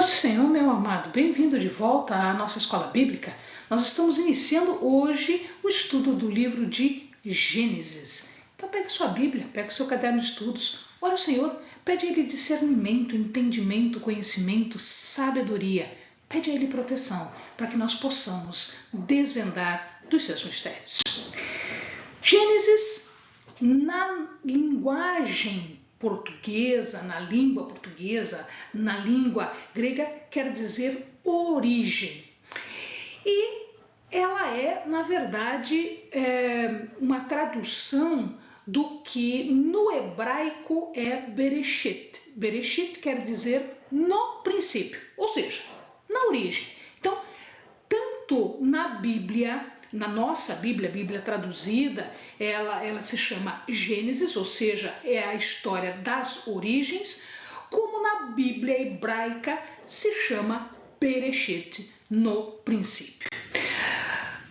Paz do Senhor, meu amado, bem-vindo de volta à nossa escola bíblica. Nós estamos iniciando hoje o estudo do livro de Gênesis. Então pegue sua Bíblia, pegue o seu caderno de estudos, ore ao Senhor, pede a Ele discernimento, entendimento, conhecimento, sabedoria. Pede a Ele proteção, para que nós possamos desvendar dos seus mistérios. Gênesis, na linguagem portuguesa, na língua portuguesa, na língua grega, quer dizer origem. E ela é, na verdade, uma tradução do que no hebraico é Bereshit. Bereshit quer dizer no princípio, ou seja, na origem. Então, tanto na Bíblia, na nossa Bíblia, Bíblia traduzida, ela se chama Gênesis, ou seja, é a história das origens, como na Bíblia hebraica se chama Bereshit, no princípio.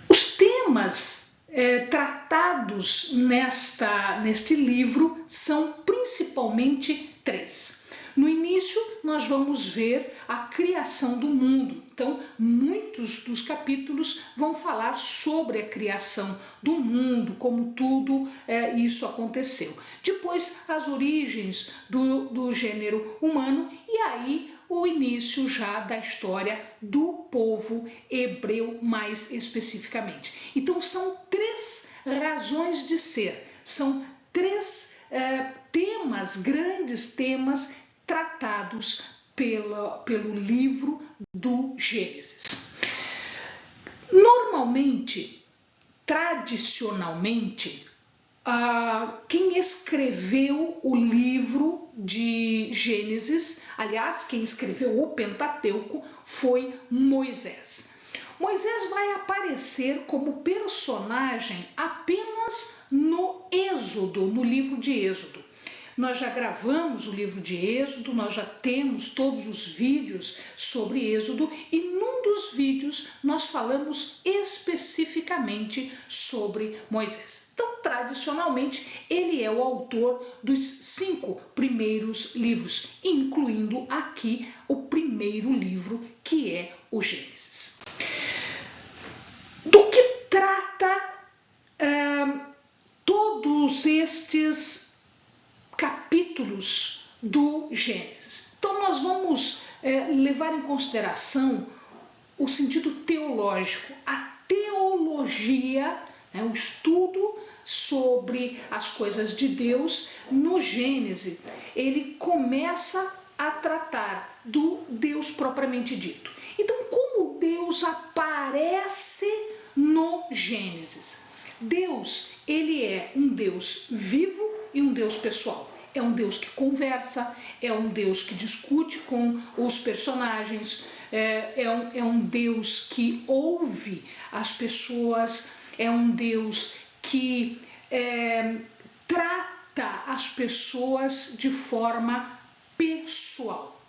Os temas tratados neste livro são principalmente três. No início, nós vamos ver a criação do mundo. Então, muitos dos capítulos vão falar sobre a criação do mundo, como tudo isso aconteceu. Depois, as origens do gênero humano e aí o início já da história do povo hebreu mais especificamente. Então, são três razões de ser, são três temas, grandes temas, tratados pelo livro do Gênesis. Normalmente, tradicionalmente, quem escreveu o livro de Gênesis, aliás, quem escreveu o Pentateuco, foi Moisés. Moisés vai aparecer como personagem apenas no Êxodo, no livro de Êxodo. Nós já gravamos o livro de Êxodo, nós já temos todos os vídeos sobre Êxodo e num dos vídeos nós falamos especificamente sobre Moisés. Então, tradicionalmente, ele é o autor dos 5 primeiros livros, incluindo aqui o primeiro livro, que é o Gênesis. Do que trata todos estes capítulos do Gênesis? Então, nós vamos levar em consideração o sentido teológico, a teologia, o estudo sobre as coisas de Deus. No Gênesis, ele começa a tratar do Deus propriamente dito. Então, como Deus aparece no Gênesis? Deus, ele é um Deus vivo e um Deus pessoal. É um Deus que conversa, é um Deus que discute com os personagens, é um Deus que ouve as pessoas, é um Deus que trata as pessoas de forma pessoal.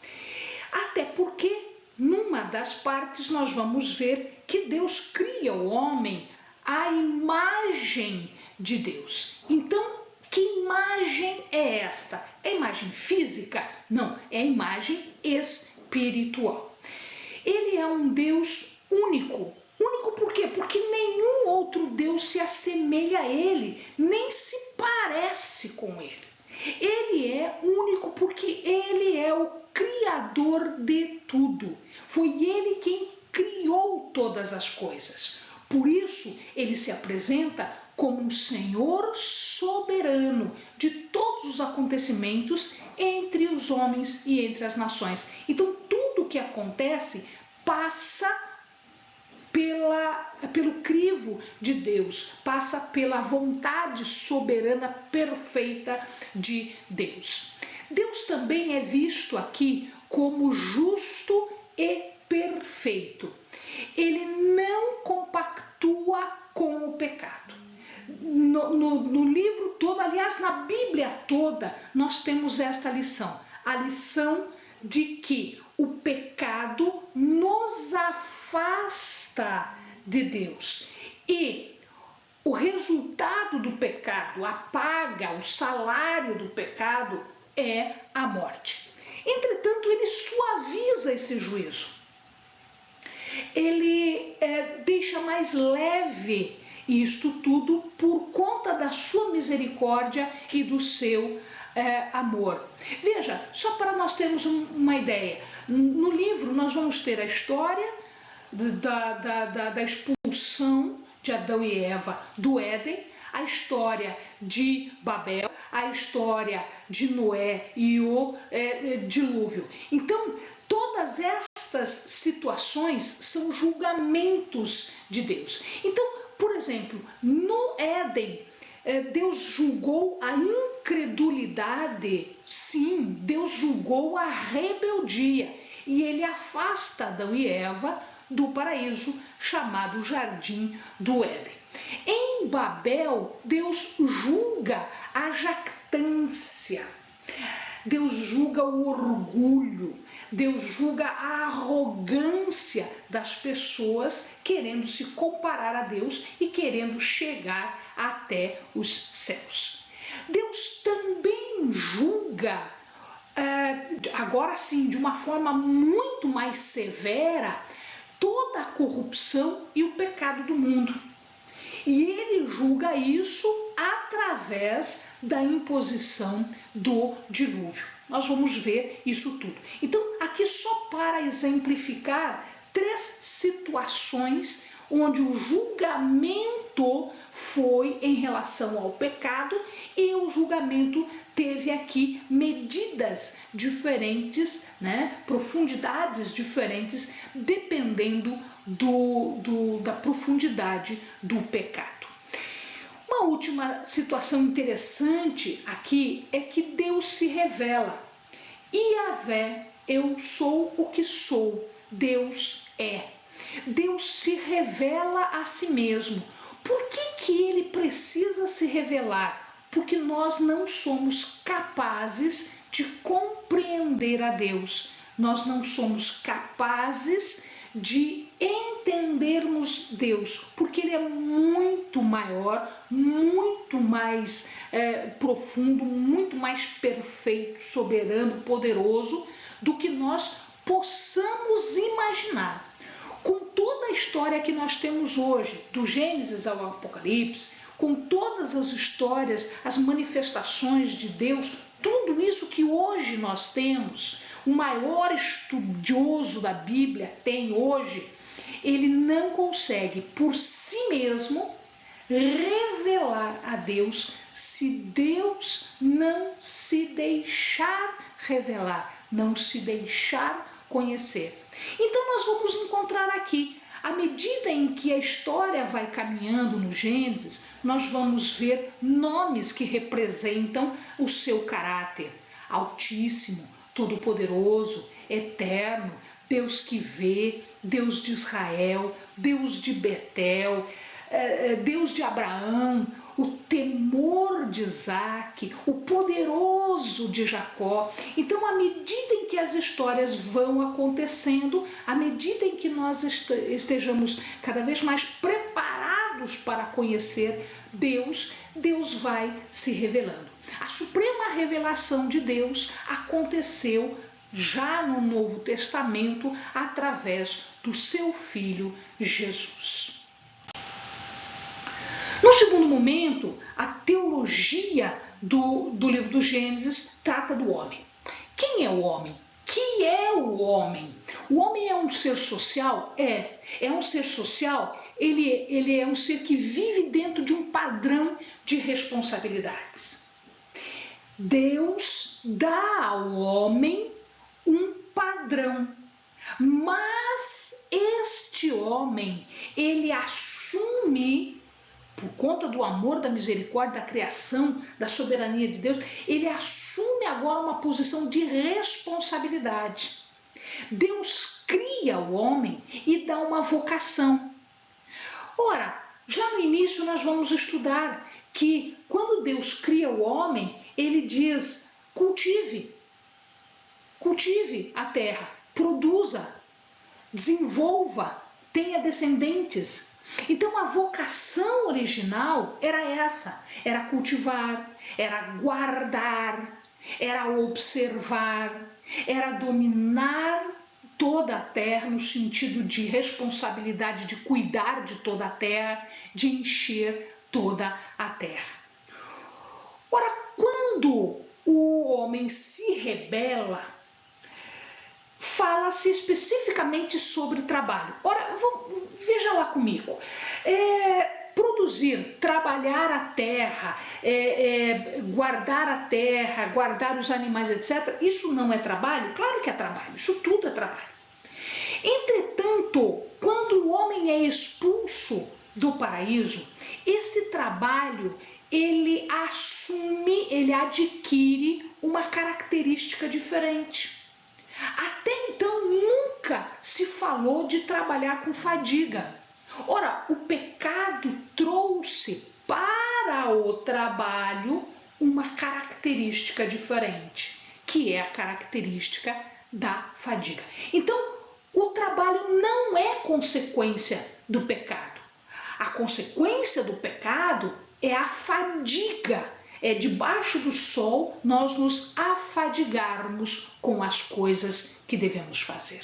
Até porque, numa das partes, nós vamos ver que Deus cria o homem à imagem de Deus. Então, que imagem é esta? É imagem física? Não, é imagem espiritual. Ele é um Deus único. Único por quê? Porque nenhum outro Deus se assemelha a ele, nem se parece com ele. Ele é único porque ele é o Criador de tudo. Foi ele quem criou todas as coisas. Por isso, ele se apresenta como um Senhor soberano de todos os acontecimentos entre os homens e entre as nações. Então, tudo o que acontece passa pelo crivo de Deus, passa pela vontade soberana perfeita de Deus. Deus também é visto aqui como justo e perfeito. Ele não compactua com o pecado. No livro todo, aliás, na Bíblia toda, nós temos esta lição. A lição de que o pecado nos afasta de Deus. E o resultado do pecado, a paga, o salário do pecado é a morte. Entretanto, ele suaviza suaviza esse juízo. Ele deixa mais leve isto tudo por conta da sua misericórdia e do seu amor. Veja, só para nós termos uma ideia, no livro nós vamos ter a história da expulsão de Adão e Eva do Éden, a história de Babel, a história de Noé e o dilúvio. Então, todas estas situações são julgamentos de Deus. Então, por exemplo, no Éden, Deus julgou a incredulidade, sim, Deus julgou a rebeldia e ele afasta Adão e Eva do paraíso chamado Jardim do Éden. Em Babel, Deus julga a jactância, Deus julga o orgulho, Deus julga a arrogância das pessoas querendo se comparar a Deus e querendo chegar até os céus. Deus também julga, agora sim, de uma forma muito mais severa, toda a corrupção e o pecado do mundo. E ele julga isso através da imposição do dilúvio. Nós vamos ver isso tudo. Então, aqui só para exemplificar 3 situações onde o julgamento foi em relação ao pecado e o julgamento teve aqui medidas diferentes, profundidades diferentes, dependendo da profundidade do pecado. Uma última situação interessante aqui é que Deus se revela. Yahvé, eu sou o que sou, Deus é. Deus se revela a si mesmo. Por que ele precisa se revelar? Porque nós não somos capazes de compreender a Deus. Nós não somos capazes de entendermos Deus, porque Ele é muito maior, muito mais profundo, muito mais perfeito, soberano, poderoso do que nós possamos imaginar. Com toda a história que nós temos hoje, do Gênesis ao Apocalipse, com todas as histórias, as manifestações de Deus, tudo isso que hoje nós temos, o maior estudioso da Bíblia tem hoje, ele não consegue por si mesmo revelar a Deus se Deus não se deixar revelar, não se deixar conhecer. Então nós vamos encontrar aqui, à medida em que a história vai caminhando no Gênesis, nós vamos ver nomes que representam o seu caráter: Altíssimo, Todo-Poderoso, Eterno, Deus que vê, Deus de Israel, Deus de Betel, Deus de Abraão, o temor de Isaac, o poderoso de Jacó. Então, à medida em que as histórias vão acontecendo, à medida em que nós estejamos cada vez mais preparados para conhecer Deus, Deus vai se revelando. A suprema revelação de Deus aconteceu já no Novo Testamento através do seu Filho Jesus. No segundo momento, a teologia do livro do Gênesis trata do homem. Quem é o homem? Que é o homem? O homem é um ser social? É um ser social. Ele é um ser que vive dentro de um padrão de responsabilidades. Deus dá ao homem um padrão, mas este homem, ele assume, por conta do amor, da misericórdia, da criação, da soberania de Deus, ele assume agora uma posição de responsabilidade. Deus cria o homem e dá uma vocação. Ora, já no início nós vamos estudar que quando Deus cria o homem, ele diz: cultive a terra, produza, desenvolva, tenha descendentes. Então a vocação original era essa, era cultivar, era guardar, era observar, era dominar toda a terra, no sentido de responsabilidade de cuidar de toda a terra, de encher toda a terra. Ora, quando o homem se rebela, fala-se especificamente sobre trabalho. Ora, veja lá comigo. Produzir, trabalhar a terra, guardar os animais, etc. Isso não é trabalho? Claro que é trabalho, isso tudo é trabalho. Entretanto, quando o homem é expulso do paraíso, esse trabalho, ele assume, ele adquire uma característica diferente. Até então nunca se falou de trabalhar com fadiga. Ora, o pecado trouxe para o trabalho uma característica diferente, que é a característica da fadiga. Então, o trabalho não é consequência do pecado. A consequência do pecado é a fadiga. É debaixo do sol nós nos afadigarmos com as coisas que devemos fazer.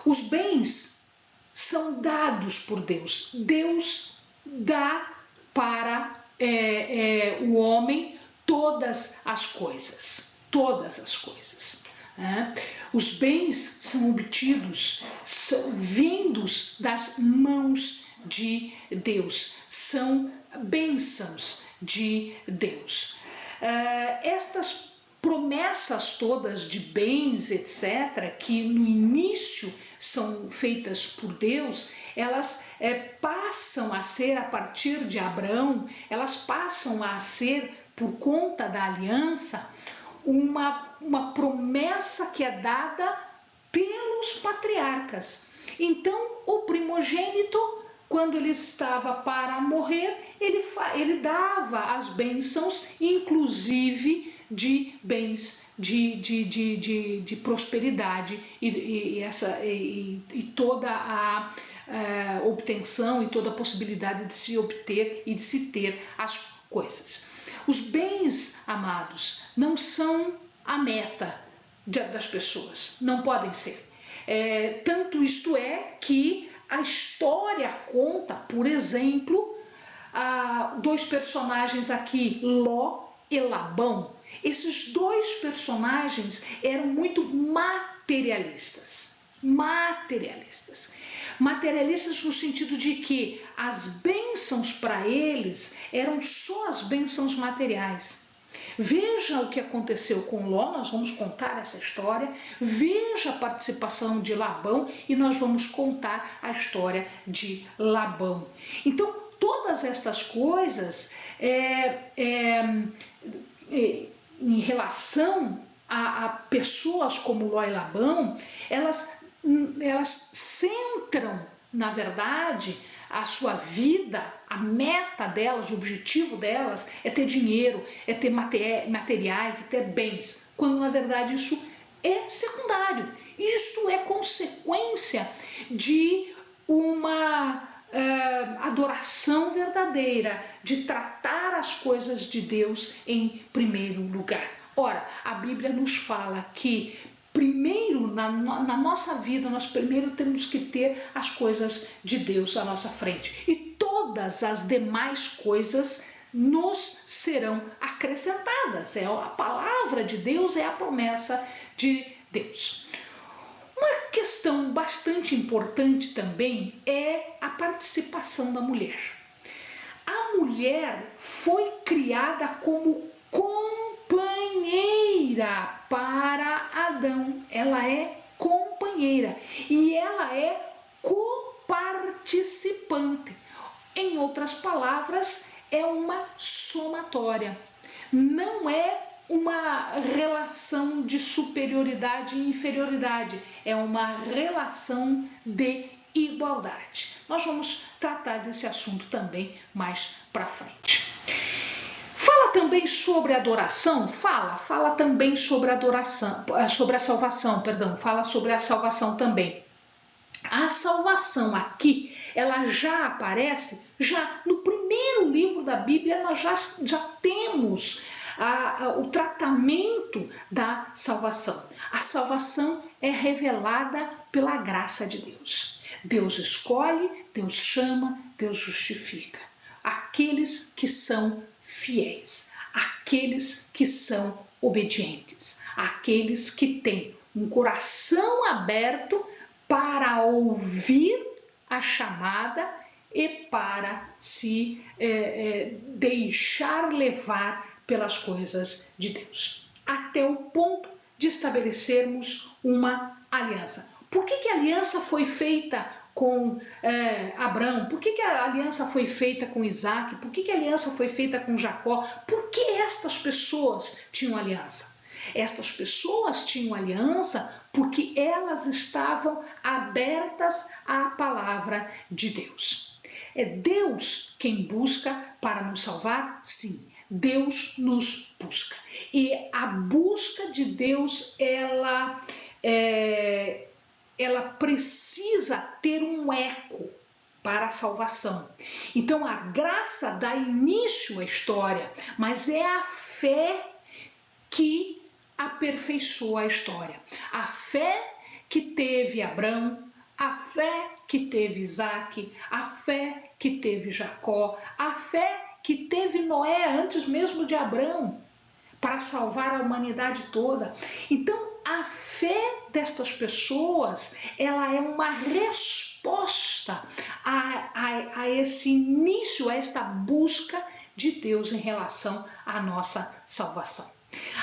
Os bens são dados por Deus. Deus dá para o homem todas as coisas. Todas as coisas. Os bens são obtidos, são vindos das mãos de Deus. São bênçãos de Deus. Estas promessas todas de bens, etc., que no início são feitas por Deus, elas passam a ser, a partir de Abraão, elas passam a ser, por conta da aliança, uma promessa que é dada pelos patriarcas. Então, o primogênito, quando ele estava para morrer, ele dava as bênçãos, inclusive de bens de prosperidade e toda a obtenção e toda a possibilidade de se obter e de se ter as coisas. Os bens, amados, não são a meta das pessoas, não podem ser. Tanto isto é que a história conta, por exemplo, dois personagens aqui, Ló e Labão. Esses dois personagens eram muito materialistas. Materialistas no sentido de que as bênçãos para eles eram só as bênçãos materiais. Veja o que aconteceu com Ló, nós vamos contar essa história. Veja a participação de Labão e nós vamos contar a história de Labão. Então, todas estas coisas, em relação a pessoas como Ló e Labão, elas centram, na verdade, a sua vida, a meta delas, o objetivo delas é ter dinheiro, é ter materiais, é ter bens, quando na verdade isso é secundário. Isto é consequência de uma adoração verdadeira, de tratar as coisas de Deus em primeiro lugar. Ora, a Bíblia nos fala que primeiro, na nossa vida, nós primeiro temos que ter as coisas de Deus à nossa frente. E todas as demais coisas nos serão acrescentadas. A palavra de Deus é a promessa de Deus. Uma questão bastante importante também é a participação da mulher. A mulher foi criada como companheira para Adão. Ela é companheira e ela é coparticipante. Em outras palavras, é uma somatória. Não é uma relação de superioridade e inferioridade, é uma relação de igualdade. Nós vamos tratar desse assunto também mais para frente. Fala também sobre adoração? Fala também sobre adoração, sobre a salvação, fala sobre a salvação também. A salvação aqui, ela já aparece, já no primeiro livro da Bíblia, nós já temos o tratamento da salvação. A salvação é revelada pela graça de Deus. Deus escolhe, Deus chama, Deus justifica. Aqueles que são fiéis, aqueles que são obedientes, aqueles que têm um coração aberto para ouvir a chamada e para se deixar levar pelas coisas de Deus, até o ponto de estabelecermos uma aliança. Por que a aliança foi feita com Abraão? Por que a aliança foi feita com Isaac? Por que a aliança foi feita com Jacó? Por que estas pessoas tinham aliança? Estas pessoas tinham aliança porque elas estavam abertas à palavra de Deus. É Deus quem busca para nos salvar? Sim, Deus nos busca. E a busca de Deus, ela precisa ter um eco para a salvação. Então a graça dá início à história, mas é a fé que aperfeiçoa a história. A fé que teve Abraão, a fé que teve Isaac, a fé que teve Jacó, a fé que teve Noé antes mesmo de Abraão, para salvar a humanidade toda. Então, a fé destas pessoas, ela é uma resposta a esse início, a esta busca de Deus em relação à nossa salvação.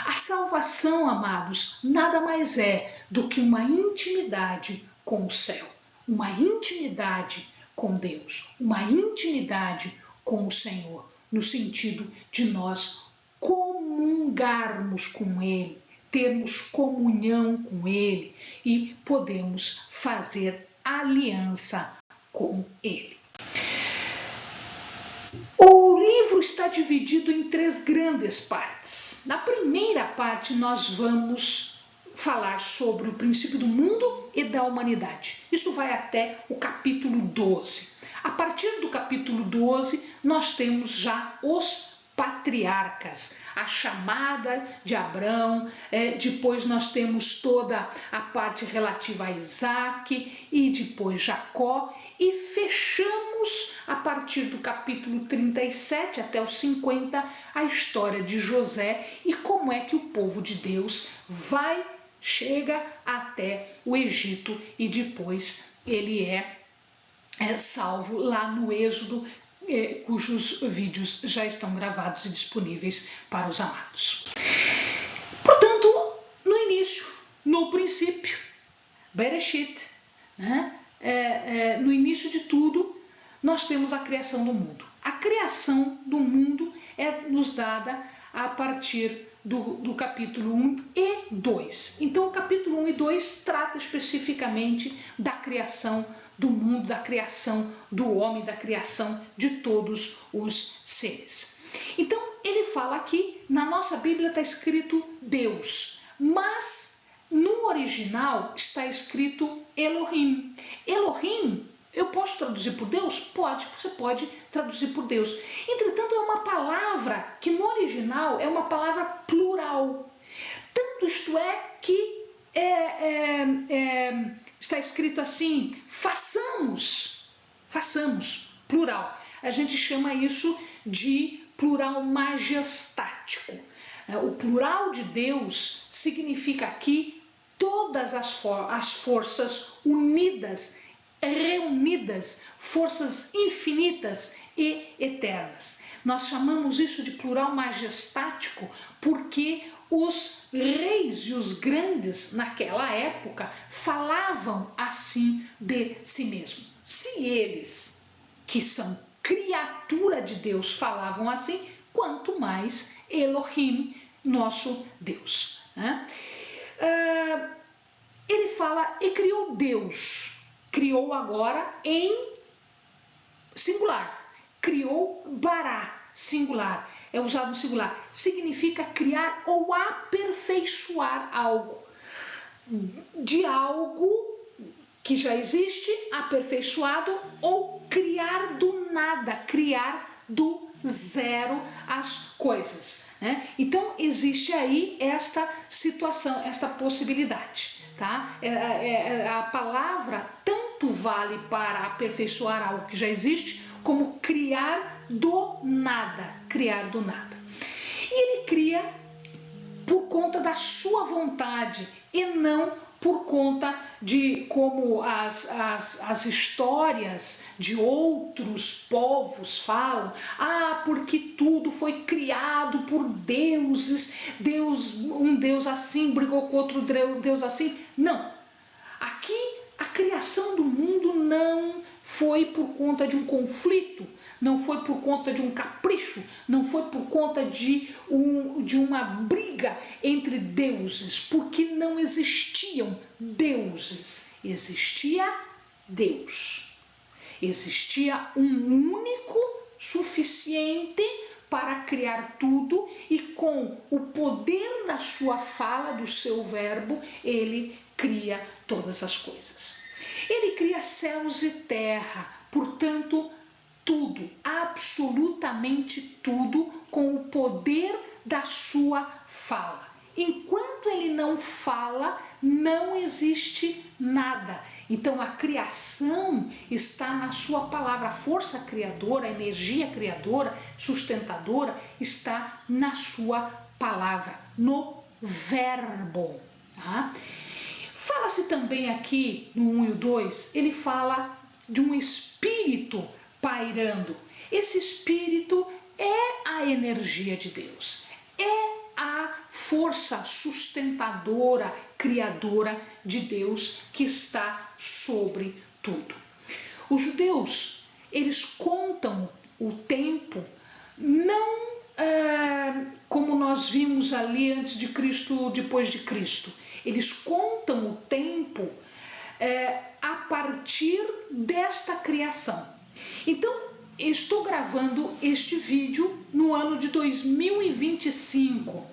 A salvação, amados, nada mais é do que uma intimidade com o céu, uma intimidade com Deus, uma intimidade com o Senhor, no sentido de nós comungarmos com Ele, termos comunhão com Ele e podemos fazer aliança com Ele. O livro está dividido em 3 grandes partes. Na primeira parte, nós vamos falar sobre o princípio do mundo e da humanidade. Isto vai até o capítulo 12. A partir do capítulo 12, nós temos já os patriarcas, a chamada de Abraão, depois nós temos toda a parte relativa a Isaac e depois Jacó, e fechamos a partir do capítulo 37 até o 50 a história de José e como é que o povo de Deus chega até o Egito e depois ele é salvo lá no Êxodo, cujos vídeos já estão gravados e disponíveis para os amados. Portanto, no início, no princípio, Bereshit, no início de tudo, nós temos a criação do mundo. A criação do mundo é nos dada a partir do capítulo 1 e 2. Então, o capítulo 1 e 2 trata especificamente da criação do mundo, da criação do homem, da criação de todos os seres. Então, ele fala aqui, na nossa Bíblia está escrito Deus, mas no original está escrito Elohim. Elohim, eu posso traduzir por Deus? Pode, você pode traduzir por Deus. Entretanto, é uma palavra que no original é uma palavra plural. Tanto isto é que está escrito assim, façamos, plural. A gente chama isso de plural majestático. O plural de Deus significa aqui todas as forças unidas, reunidas, forças infinitas e eternas. Nós chamamos isso de plural majestático porque os reis e os grandes naquela época falavam assim de si mesmos. Se eles, que são criatura de Deus, falavam assim, quanto mais Elohim, nosso Deus. Ele fala, e criou Deus, criou agora em singular, criou Bará, singular, é usado no singular, significa criar ou aperfeiçoar algo, de algo que já existe, aperfeiçoado, ou criar do nada, criar do zero as coisas. Então, existe aí esta situação, esta possibilidade. tá? A palavra tanto vale para aperfeiçoar algo que já existe, como criar do nada, criar do nada. E ele cria por conta da sua vontade e não por conta de como as histórias de outros povos falam, porque tudo foi criado por deuses, um deus assim brigou com outro deus assim. Não, aqui a criação do mundo não foi por conta de um conflito, não foi por conta de um capricho, não foi por conta de uma briga entre deuses, porque não existiam deuses, existia Deus. Existia um único suficiente para criar tudo e com o poder da sua fala, do seu verbo, ele cria todas as coisas. Ele cria céus e terra, portanto, tudo, absolutamente tudo, com o poder da sua fala. Enquanto ele não fala, não existe nada. Então a criação está na sua palavra, a força criadora, a energia criadora, sustentadora, está na sua palavra, no verbo. Tá? Fala-se também aqui no 1 e o 2, ele fala de um espírito pairando. Esse espírito é a energia de Deus, é a força sustentadora, criadora de Deus que está sobre tudo. Os judeus, eles contam o tempo não como nós vimos ali antes de Cristo, depois de Cristo. Eles contam o tempo a partir desta criação. Então, estou gravando este vídeo no ano de 2025.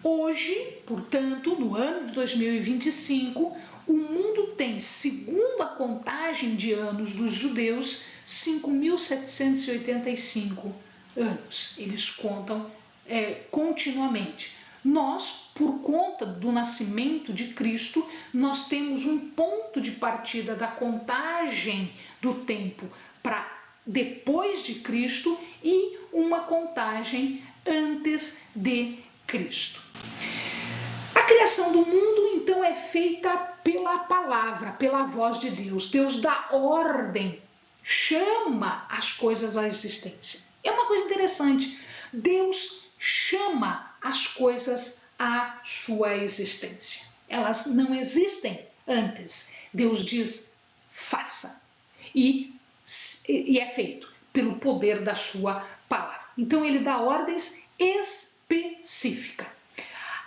Hoje, portanto, no ano de 2025, o mundo tem, segundo a contagem de anos dos judeus, 5.785 anos. Eles contam continuamente. Nós, por conta do nascimento de Cristo, nós temos um ponto de partida da contagem do tempo para depois de Cristo e uma contagem antes de Cristo. A criação do mundo, então, é feita pela palavra, pela voz de Deus. Deus dá ordem, chama as coisas à existência. É uma coisa interessante. Deus chama as coisas à sua existência. Elas não existem antes. Deus diz, faça. E é feito pelo poder da sua palavra. Então ele dá ordens específicas.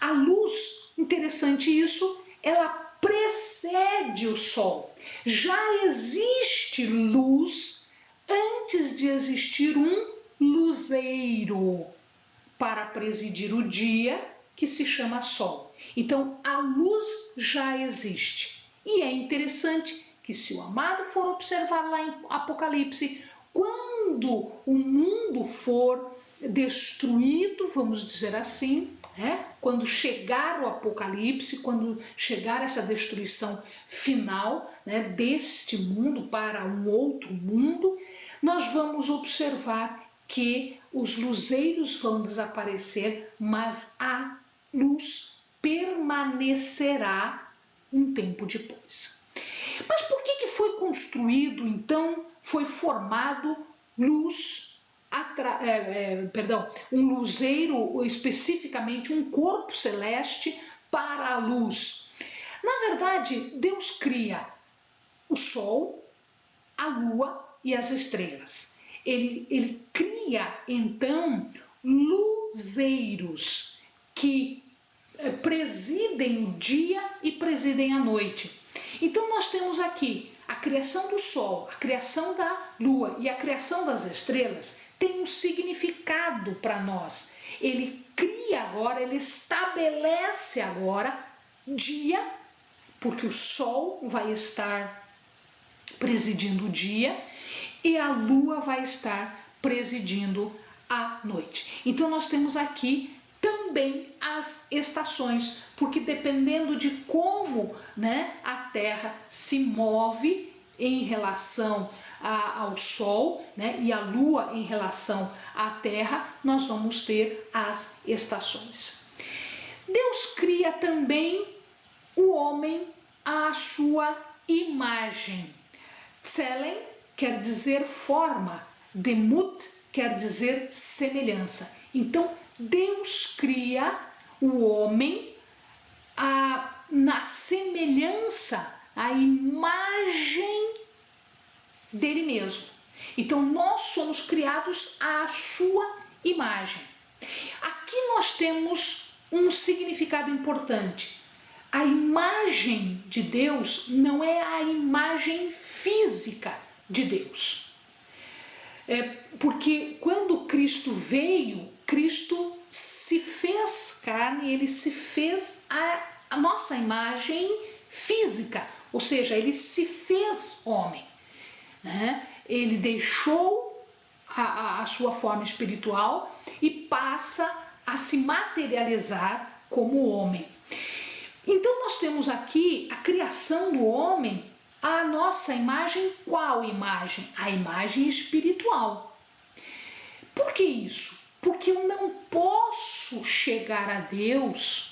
A luz, interessante isso, ela precede o sol. Já existe luz antes de existir um luzeiro para presidir o dia, que se chama sol. Então a luz já existe. E é interessante que, se o amado for observar lá em Apocalipse, quando o mundo for destruído, vamos dizer assim, quando chegar o Apocalipse, quando chegar essa destruição final, deste mundo para um outro mundo, nós vamos observar que os luzeiros vão desaparecer, mas a luz permanecerá um tempo depois. Mas por que foi construído, então, foi formado um luzeiro, especificamente um corpo celeste para a luz? Na verdade, Deus cria o sol, a lua e as estrelas. Ele cria, então, luzeiros que presidem o dia e presidem a noite. Então nós temos aqui a criação do sol, a criação da lua e a criação das estrelas tem um significado para nós. Ele cria agora, ele estabelece agora dia, porque o sol vai estar presidindo o dia e a lua vai estar presidindo a noite. Então nós temos aqui também as estações. porque dependendo de como, né, a Terra se move em relação ao Sol, né, e a Lua em relação à Terra, nós vamos ter as estações. Deus cria também o homem à sua imagem. Tselem quer dizer forma, Demut quer dizer semelhança. Então, Deus cria o homem na semelhança, a imagem dele mesmo. Então, nós somos criados à sua imagem. Aqui nós temos um significado importante. A imagem de Deus não é a imagem física de Deus. Porque quando Cristo veio, Cristo se fez carne, ele se fez a nossa imagem física, ou seja, ele se fez homem, né? Ele deixou a sua forma espiritual e passa a se materializar como homem. Então nós temos aqui a criação do homem, a nossa imagem. Qual imagem? A imagem espiritual. Por que isso? Porque eu não posso chegar a Deus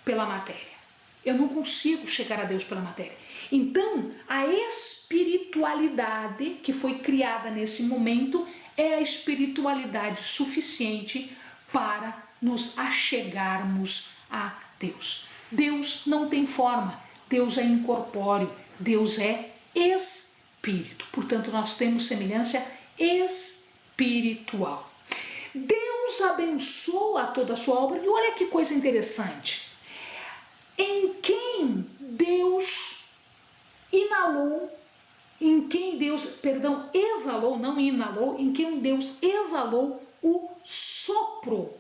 pela matéria. Eu não consigo chegar a Deus pela matéria. Então, a espiritualidade que foi criada nesse momento é a espiritualidade suficiente para nos achegarmos a Deus. Deus não tem forma, Deus é incorpóreo, Deus é espírito. Portanto, nós temos semelhança espiritual. Deus abençoa toda a sua obra. E olha que coisa interessante. Em quem Deus inalou, exalou, não inalou, em quem Deus exalou o sopro,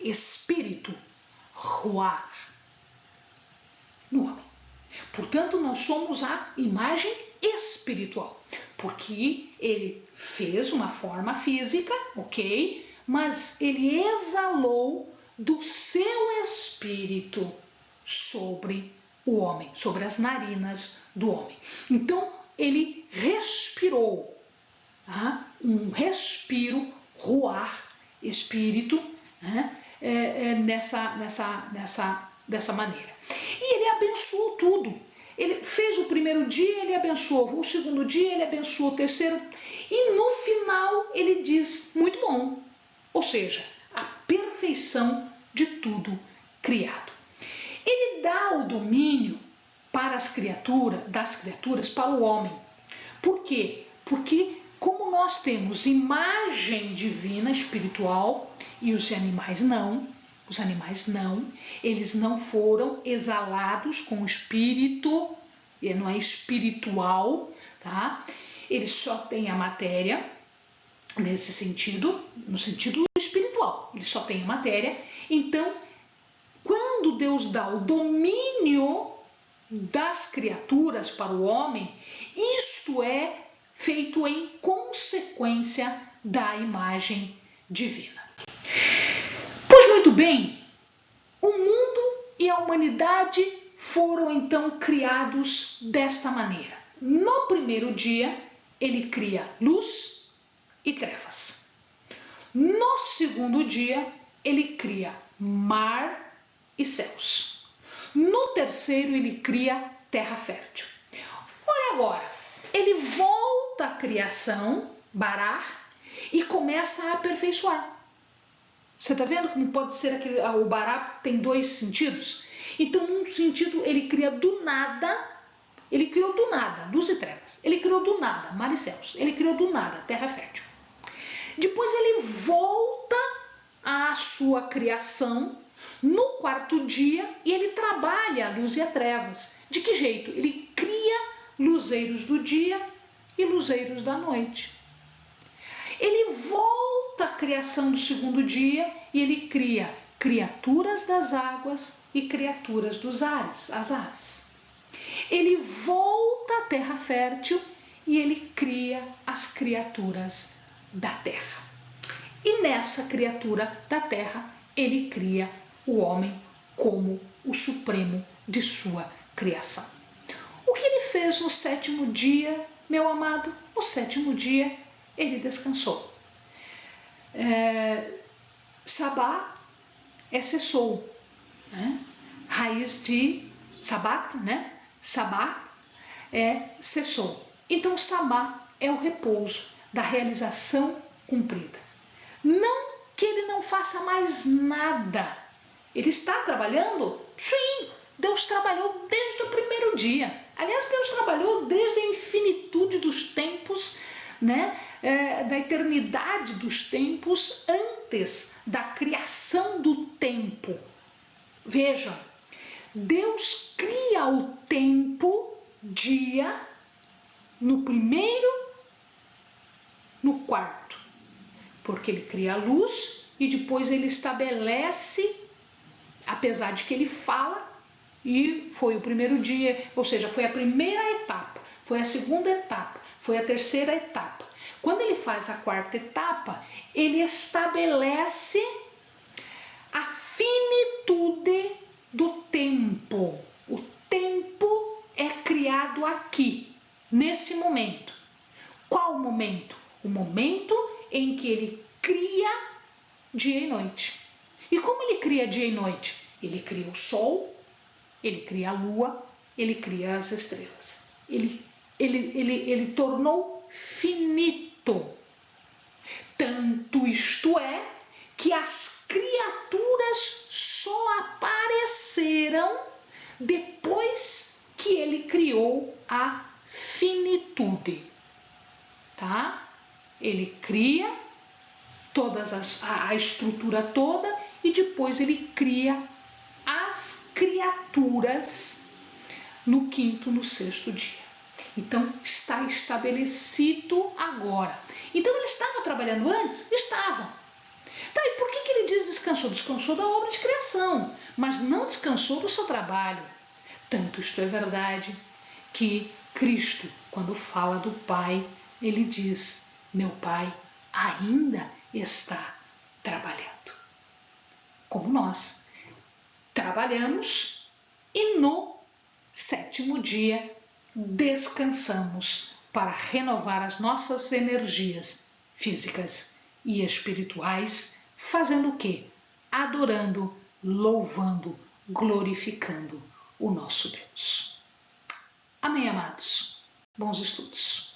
espírito, ruar, no homem. Portanto, nós somos a imagem espiritual, porque ele fez uma forma física, ok? Mas ele exalou do seu espírito sobre o homem, sobre as narinas do homem. Então, ele respirou, um respiro, ruar, espírito, dessa maneira. E ele abençoou tudo. Ele fez o primeiro dia, ele abençoou o segundo dia, ele abençoou o terceiro. E no final ele diz, muito bom. Ou seja, a perfeição de tudo criado. Ele dá o domínio para das criaturas para o homem. Por quê? Porque como nós temos imagem divina, espiritual, e os animais não, eles não foram exalados com o espírito, não é espiritual, tá? Eles só têm a matéria, nesse sentido, no sentido espiritual, eles só têm a matéria. Então, quando Deus dá o domínio das criaturas para o homem, isto é feito em consequência da imagem divina. Pois muito bem, o mundo e a humanidade foram então criados desta maneira. No primeiro dia, ele cria luz e trevas. No segundo dia, ele cria mar e céus. No terceiro, ele cria terra fértil. Olha agora, ele volta à criação, Bará, e começa a aperfeiçoar. Você está vendo como pode ser aquele, o Bará tem dois sentidos? Então, num sentido, ele cria do nada, ele criou do nada luz e trevas. Ele criou do nada mar e céus. Ele criou do nada terra fértil. Depois ele volta à sua criação no quarto dia e ele trabalha a luz e a trevas. De que jeito? Ele cria luzeiros do dia e luzeiros da noite. Ele volta à criação do segundo dia e ele cria criaturas das águas e criaturas dos ares, as aves. Ele volta à terra fértil e ele cria as criaturas da terra. E nessa criatura da terra, ele cria o homem como o supremo de sua criação. O que ele fez no sétimo dia, meu amado? No sétimo dia, ele descansou. Sabá é cessou, né? Raiz de sabat, né? Sabá é cessou. Então, sabá é o repouso da realização cumprida. Não que ele não faça mais nada. Ele está trabalhando? Sim, Deus trabalhou desde o primeiro dia. Aliás, Deus trabalhou desde a infinitude dos tempos, né? Da eternidade dos tempos, antes da criação do tempo. Veja, Deus cria o tempo, dia, no primeiro, no quarto, porque ele cria a luz e depois ele estabelece, apesar de que ele fala, e foi o primeiro dia, ou seja, foi a primeira etapa, foi a segunda etapa, foi a terceira etapa. Quando ele faz a quarta etapa, ele estabelece a finitude do tempo. O tempo é criado aqui, nesse momento. Qual momento? O momento em que ele cria dia e noite. E como ele cria dia e noite? Ele cria o sol, ele cria a lua, ele cria as estrelas. Ele tornou finito. Tanto isto é que as criaturas só apareceram depois que ele criou a finitude. Tá? Ele cria a estrutura toda e depois ele cria as criaturas no quinto, no sexto dia. Então, está estabelecido agora. Então, ele estava trabalhando antes? Estava. Tá, e por que ele diz descansou? Descansou da obra de criação, mas não descansou do seu trabalho. Tanto isto é verdade que Cristo, quando fala do Pai, ele diz, meu Pai ainda está trabalhando. Como nós trabalhamos e no sétimo dia descansamos para renovar as nossas energias físicas e espirituais, fazendo o quê? Adorando, louvando, glorificando o nosso Deus. Amém, amados? Bons estudos.